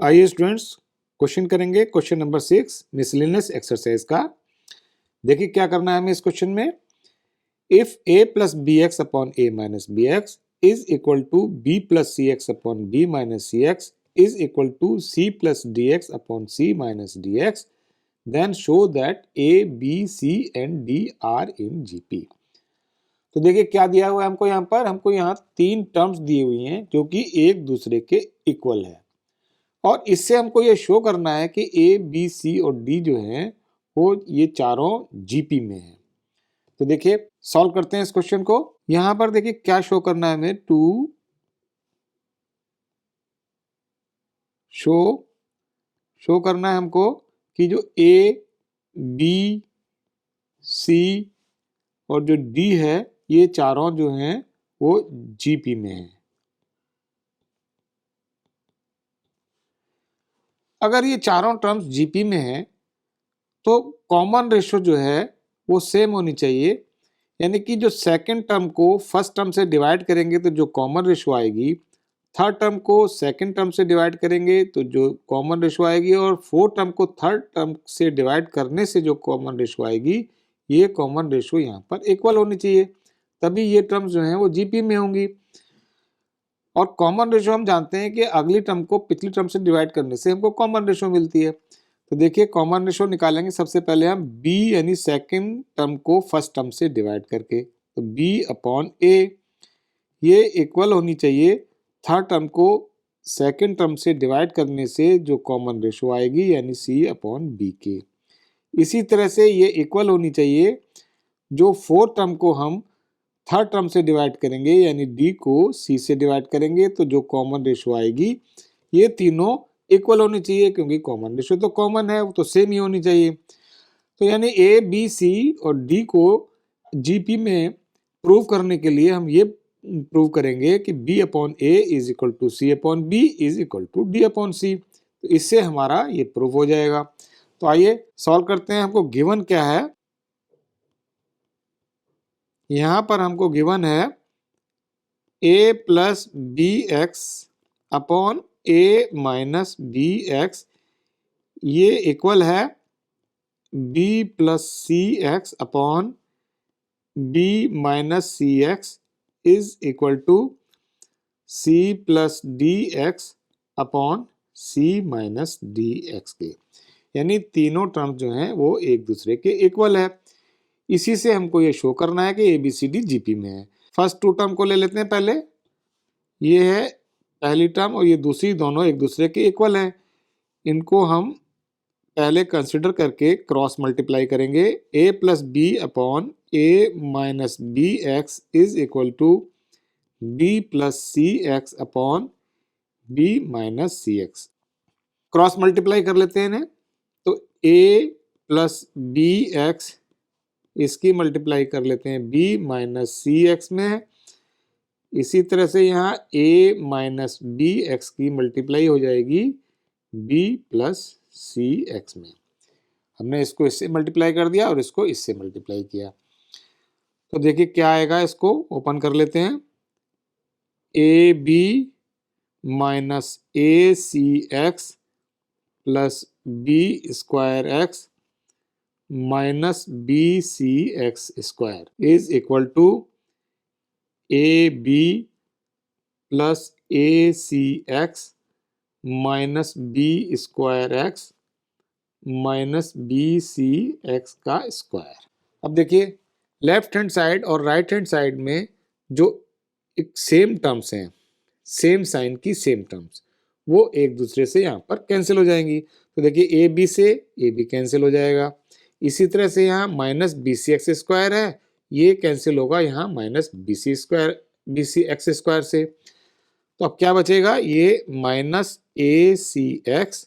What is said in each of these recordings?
आइए students question करेंगे। Question number 6 miscellaneous exercise का। देखिए क्या करना है हमें इस क्वेश्चन में। If a plus b x upon a minus b x is equal to b plus C x upon b minus C x is equal to c plus D x upon c minus D x then show that a b c and d are in GP. तो देखिए क्या दिया हुआ है हमको यहाँ पर। हमको यहाँ तीन टर्म्स दी हुई हैं जो कि एक दूसरे के इक्वल है और इससे हमको ये शो करना है कि ए बी सी और डी जो हैं वो ये चारों जीपी में हैं। तो देखिए सॉल्व करते हैं इस क्वेश्चन को। यहां पर देखिए क्या शो करना है हमें। टू शो करना है हमको कि जो ए बी सी और जो डी है ये चारों जो हैं वो जीपी में हैं। अगर ये चारों टर्म्स जीपी में हैं तो कॉमन रेशो जो है वो सेम होनी चाहिए। यानी कि जो सेकंड टर्म को फर्स्ट टर्म से डिवाइड करेंगे तो जो कॉमन रेशो आएगी, थर्ड टर्म को सेकंड टर्म से डिवाइड करेंगे तो जो कॉमन रेशो आएगी, और फोर्थ टर्म को थर्ड टर्म से डिवाइड करने से जो कॉमन रेशो आएगी, ये कॉमन रेशो यहाँ पर इक्वल होनी चाहिए, तभी ये टर्म्स जो हैं वो जीपी में होंगी। और कॉमन रेशो हम जानते हैं कि अगली टर्म को पिछली टर्म से डिवाइड करने से हमको कॉमन रेशो मिलती है। तो देखिए कॉमन रेशो निकालेंगे सबसे पहले हम b यानी सेकंड टर्म को फर्स्ट टर्म से डिवाइड करके। तो b अपॉन a ये इक्वल होनी चाहिए थर्ड टर्म को सेकंड टर्म से डिवाइड करने से जो कॉमन रेशो आएगी यानी c अपॉन b के। इसी तरह से ये इक्वल होनी चाहिए जो फोर्थ टर्म को हम थर्ड टर्म से डिवाइड करेंगे यानी d को c से डिवाइड करेंगे तो जो कॉमन रेशो आएगी, ये तीनों इक्वल होनी चाहिए क्योंकि कॉमन रेशो तो कॉमन है, वो तो सेम ही होनी चाहिए। तो यानी ए बी सी और डी को जीपी में प्रूव करने के लिए हम ये प्रूव करेंगे कि b upon a is equal to c upon b is equal to d upon c. तो इससे हमारा ये प्रूव हो जाएगा। तो आइए सॉल्व करते हैं। हमको गिवन क्या है, यहां पर हमको गिवन है a plus b x upon a minus b x ये इक्वल है b plus C x upon b minus C x is equal to c plus D x upon c minus D x के। यानी तीनों term जो हैं वो एक दूसरे के इक्वल है। इसी से हमको ये शो करना है कि a b c d GP में है। फर्स्ट टू टर्म को ले लेते हैं पहले। ये है पहली टर्म और ये दूसरी, दोनों एक दूसरे के इक्वल हैं। इनको हम पहले कंसिडर करके क्रॉस मल्टीप्लाई करेंगे। a plus b upon a minus b x is equal to b plus C x upon b minus C x. Cross multiply कर लेते हैं इन्हें। तो a प्लस बी एक्स इसकी मल्टीप्लाई कर लेते हैं b माइनस सी एक्स में। इसी तरह से यहाँ a माइनस बी एक्स की मल्टीप्लाई हो जाएगी b प्लस सी एक्स में। हमने इसको इससे मल्टीप्लाई कर दिया और इसको इससे मल्टीप्लाई किया। तो देखिए क्या आएगा, इसको ओपन कर लेते हैं। A b minus a c x plus b square x minus b c x square is equal to a b plus a c x minus b square x minus b c x का square. अब देखिए left hand side और right hand side में जो एक same terms हैं, same sign की same terms, वो एक दूसरे से यहाँ पर कैंसिल हो जाएंगी। तो देखिए ए बी से ए बी कैंसिल हो जाएगा। इसी तरह से यहाँ minus b c x square है, ये कैंसिल होगा यहाँ minus b c square b c x square से। तो अब क्या बचेगा, ये minus a c x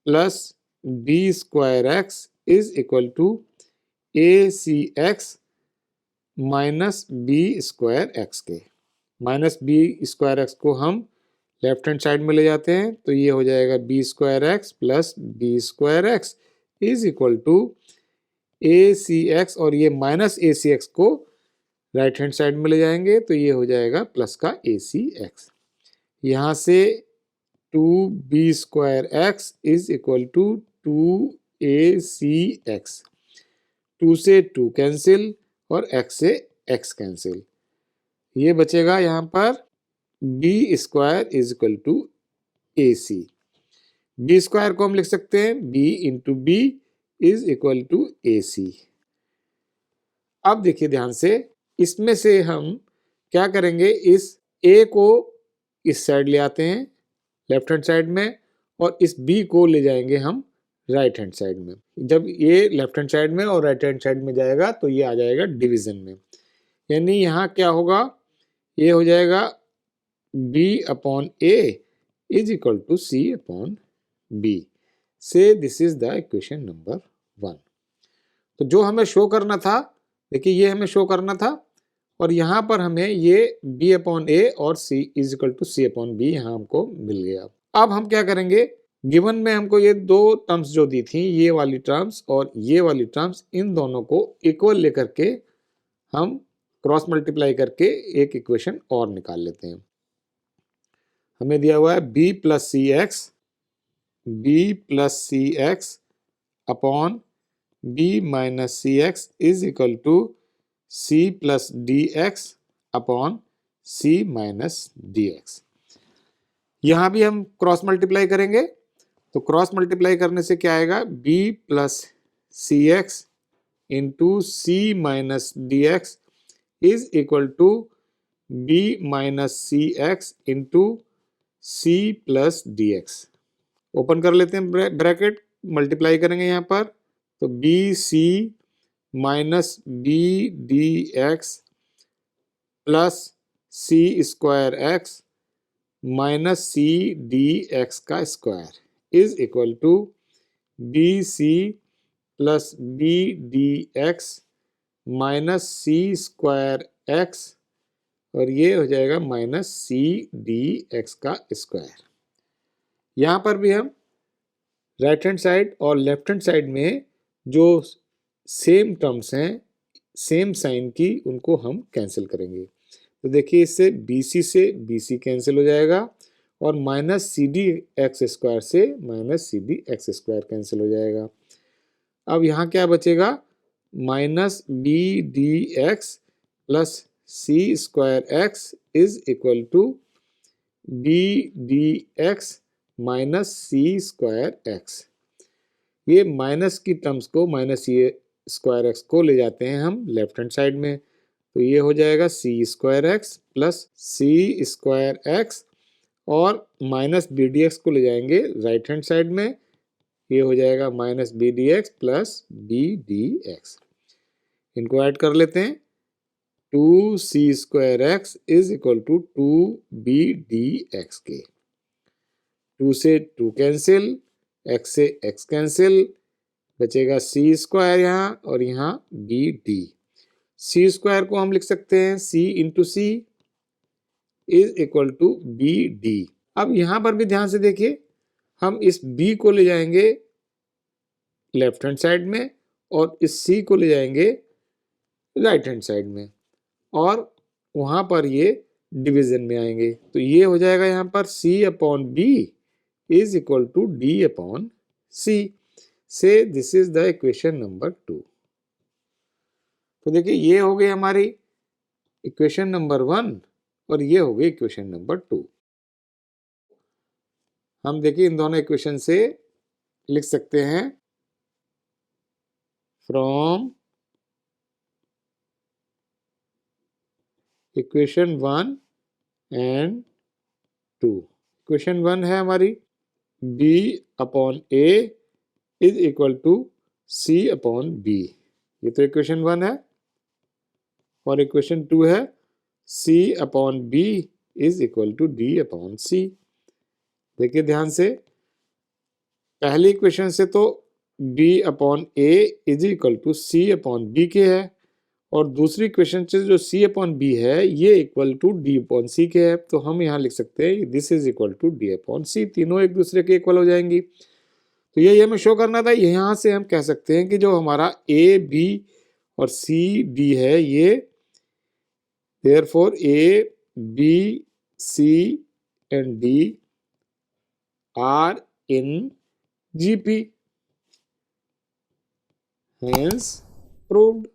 plus b square x is equal to a c x minus b square x के। माइनस बी स्क्वायर एक्स को हम लेफ्ट हैंड साइड में ले जाते हैं तो ये हो जाएगा b square x plus b square x is equal to a c x, और ये माइनस ए सी एक्स को राइट हैंड साइड में ले जाएंगे तो ये हो जाएगा प्लस का ए सी एक्स। यहाँ से 2b² is equal to 2ac(x). 2 से 2 कैंसिल और x से x कैंसिल, ये बचेगा यहाँ पर b² is equal to ac। b² को हम लिख सकते हैं b into b is equal to ac। अब देखिए ध्यान से, इसमें से हम क्या करेंगे, इस a को इस साइड ले आते हैं लेफ्ट हैंड साइड में, और इस b को ले जाएंगे हम राइट हैंड साइड में। जब ये लेफ्ट हैंड साइड में और राइट हैंड साइड में जाएगा तो ये आ जाएगा डिवीजन में, यानी यहाँ क्या होगा, ये हो जाएगा b/a is equal to c/b। So this is the equation number 1। तो जो हमें शो करना था, देखिए ये हमें शो करना था, और यहाँ पर हमें ये b/a और c is equal to c/b यहाँ हमको मिल गया। अब हम क्या करेंगे, गिवन में हमको ये दो टर्म्स जो दी थी, ये वाली टर्म्स और ये वाली टर्म्स, इन दोनों को इक्वल लेकर के हम क्रॉस मल्टीप्लाई करके एक इक्वेशन और निकाल लेते हैं। हमें दिया हुआ है b plus C x upon b minus C x is equal to c plus D x upon c minus D X. यहाँ भी हम क्रॉस मल्टीप्लाई करेंगे, तो क्रॉस मल्टीप्लाई करने से क्या आएगा, b plus C x into c minus D x is equal to b minus C x into c plus D x. Open कर लेते हैं ब्रैकेट, मल्टीप्लाई करेंगे यहाँ पर, तो b c minus B D x plus c²x minus c d x का square is equal to b c plus B D x minus c²x, और ये हो जाएगा माइनस सी डी एक्स का स्क्वायर। यहाँ पर भी हम राइट हैंड साइड और लेफ्ट हैंड साइड में जो सेम टर्म्स हैं, सेम साइन की, उनको हम कैंसिल करेंगे। तो देखिए इससे बी सी कैंसिल हो जाएगा, और minus c d x square से minus c d x square cancel हो जाएगा। अब यहाँ क्या बचेगा, minus B D x plus c²x is equal to b D x minus c²x। ये माइनस की टर्म्स को, माइनस c²x को ले जाते हैं हम लेफ्ट हैंड साइड में, तो ये हो जाएगा c²x प्लस c²x, और माइनस बी डी एक्स को ले जाएंगे राइट हैंड साइड में, ये हो जाएगा minus B D x plus B D X. इनको ऐड कर लेते हैं, 2c²x is equal to 2bdx के। 2 से 2 कैंसिल, x से x कैंसिल, बचेगा c² यहाँ और यहाँ bd। c² को हम लिख सकते हैं c into C is equal to bd। अब यहाँ पर भी ध्यान से देखिए, हम इस b को ले जाएंगे लेफ्ट हैंड साइड में, और इस c को ले जाएंगे राइट हैंड साइड में, और वहाँ पर ये डिवीजन में आएंगे, तो ये हो जाएगा यहाँ पर c/b is equal to d/c। से this is the equation number 2। तो देखिए ये हो गई हमारी इक्वेशन नंबर 1 और ये हो गई इक्वेशन नंबर 2। हम देखिए इन दोनों इक्वेशन से लिख सकते हैं, फ्रॉम इक्वेशन 1 एंड 2। इक्वेशन 1 है हमारी b/a is equal to c/b, ये तो इक्वेशन 1 है, और इक्वेशन 2 है c/b is equal to d/c। देखिए ध्यान से, पहली इक्वेशन से तो b/a is equal to c/b के है, और दूसरी इक्वेशन से जो c/b है ये इक्वल टू d/c के है, तो हम यहाँ लिख सकते हैं this is equal to d/c। तीनों एक दूसरे के इक्वल हो जाएंगी। तो यही हमें शो करना था। यहाँ से हम कह सकते हैं कि जो हमारा a b और c d है, ये therefore a b c and d are in GP. Hence proved.